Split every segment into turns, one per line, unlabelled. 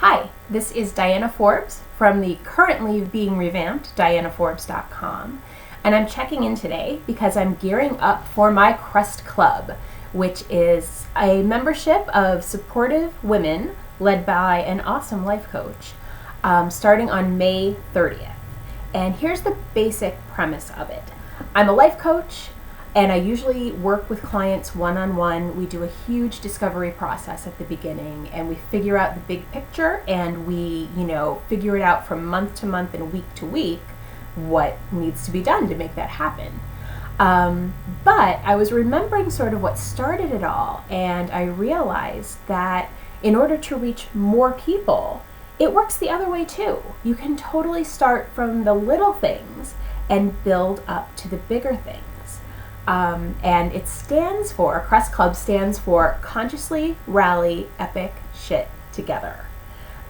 Hi, this is Diana Forbes from the currently being revamped DianaForbes.com, and I'm checking in today because I'm gearing up for my Crest Club, which is a membership of supportive women led by an awesome life coach, starting on May 30th. And here's the basic premise of it. I'm a life coach, and I usually work with clients one-on-one. We do a huge discovery process at the beginning, and we figure out the big picture, and we, figure it out from month to month and week to week what needs to be done to make that happen. But I was remembering sort of what started it all, and I realized that in order to reach more people, it works the other way too. You can totally start from the little things and build up to the bigger things. And it stands for, Crest Club stands for Consciously Rally Epic Shit Together.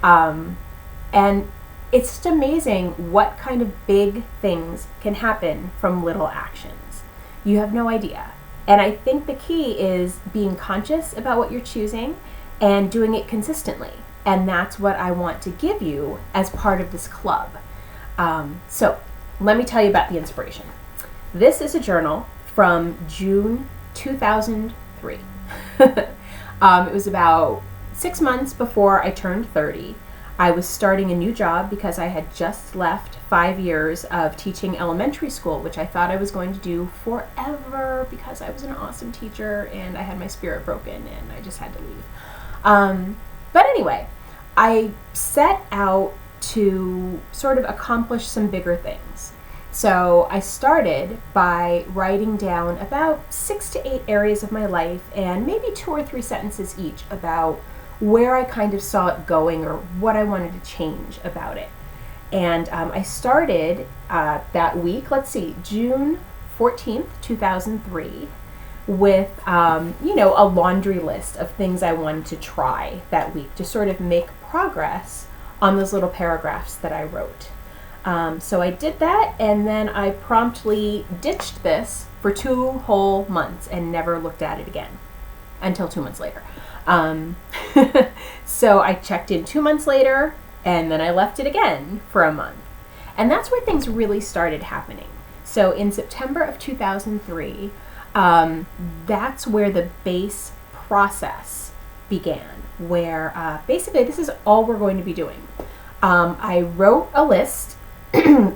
And it's just amazing what kind of big things can happen from little actions. You have no idea. And I think the key is being conscious about what you're choosing and doing it consistently. And that's what I want to give you as part of this club. So let me tell you about the inspiration. This is a journal from June 2003. It was about 6 months before I turned 30. I was starting a new job because I had just left 5 years of teaching elementary school, which I thought I was going to do forever because I was an awesome teacher and I had my spirit broken and I just had to leave. But anyway, I set out to sort of accomplish some bigger things. So I started by writing down about 6 to 8 areas of my life and maybe 2 or 3 sentences each about where I kind of saw it going or what I wanted to change about it. And I started that week, June 14th, 2003, with, a laundry list of things I wanted to try that week to sort of make progress on those little paragraphs that I wrote. So I did that, and then I promptly ditched this for 2 whole months and never looked at it again until 2 months later. So I checked in 2 months later, and then I left it again for a month. And that's where things really started happening. So in September of 2003, that's where the base process began, where basically this is all we're going to be doing. I wrote a list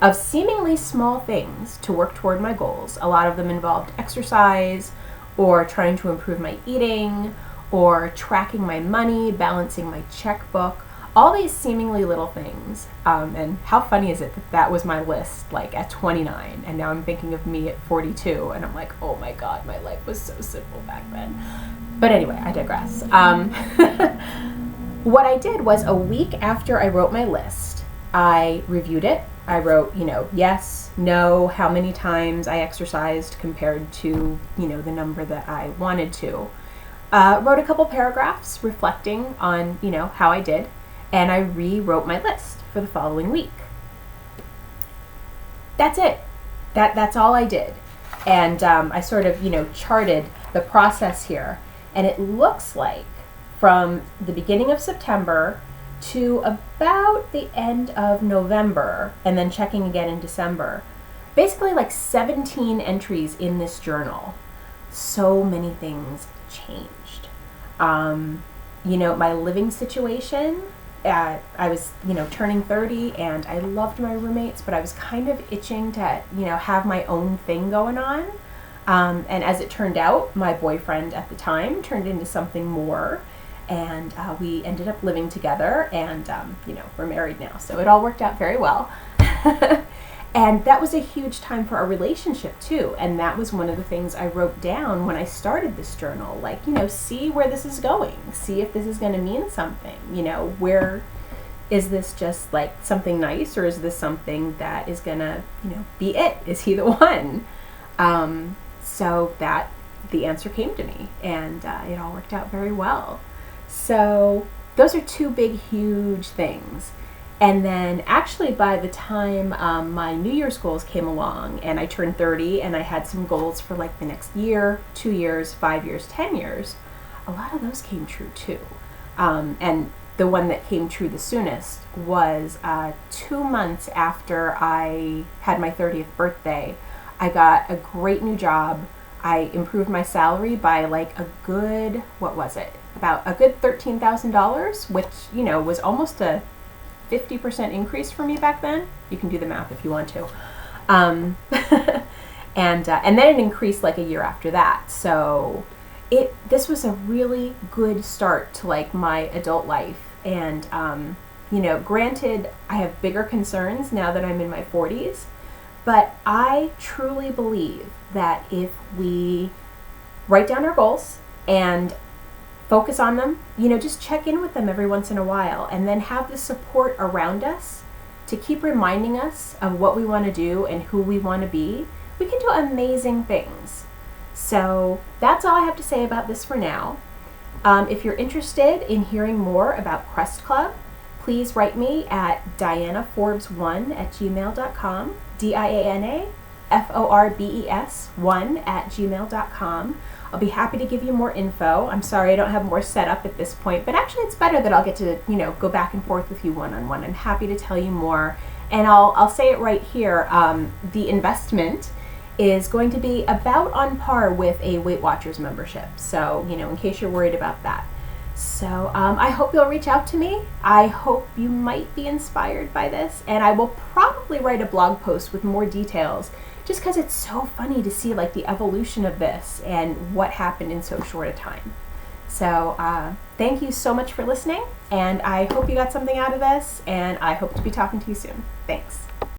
of seemingly small things to work toward my goals. A lot of them involved exercise or trying to improve my eating or tracking my money, balancing my checkbook, all these seemingly little things. And how funny is it that that was my list at 29 and now I'm thinking of me at 42 and I'm like, oh my God, my life was so simple back then. But anyway, I digress. What I did was a week after I wrote my list, I reviewed it. I wrote, yes, no, how many times I exercised compared to, the number that I wanted to. Wrote a couple paragraphs reflecting on, how I did, and I rewrote my list for the following week. That's it. That's all I did. And I sort of, charted the process here, and it looks like from the beginning of September to about the end of November, and then checking again in December. Basically 17 entries in this journal. So many things changed. My living situation, I was, turning 30 and I loved my roommates, but I was kind of itching to, have my own thing going on. And as it turned out, my boyfriend at the time turned into something more. And we ended up living together and, we're married now. So it all worked out very well. And that was a huge time for our relationship too. And that was one of the things I wrote down when I started this journal. See where this is going. See if this is going to mean something. Where is this just something nice, or is this something that is going to, be it? Is he the one? So that the answer came to me, and it all worked out very well. So those are 2 big, huge things. And then actually by the time my New Year's goals came along and I turned 30 and I had some goals for the next year, 2 years, 5 years, 10 years, a lot of those came true too. And the one that came true the soonest was 2 months after I had my 30th birthday. I got a great new job. I improved my salary by like a good, what was it? About a good $13,000, which, you know, was almost a 50% increase for me back then. You can do the math if you want to. And then it increased like a year after that. So this was a really good start to like my adult life. And, you know, granted, I have bigger concerns now that I'm in my 40s, but I truly believe that if we write down our goals and focus on them, you know, just check in with them every once in a while, and then have the support around us to keep reminding us of what we want to do and who we want to be, we can do amazing things. So that's all I have to say about this for now. If you're interested in hearing more about Quest Club, please write me at dianaforbes1@gmail.com, DIANAFORBES1@gmail.com. I'll be happy to give you more info. I'm sorry I don't have more set up at this point, but actually it's better that I'll get to, you know, go back and forth with you one-on-one. I'm happy to tell you more. And I'll say it right here, the investment is going to be about on par with a Weight Watchers membership. So, you know, in case you're worried about that. So I hope you'll reach out to me. I hope you might be inspired by this, and I will probably write a blog post with more details, just because it's so funny to see like the evolution of this and what happened in so short a time. So thank you so much for listening, and I hope you got something out of this, and I hope to be talking to you soon. Thanks.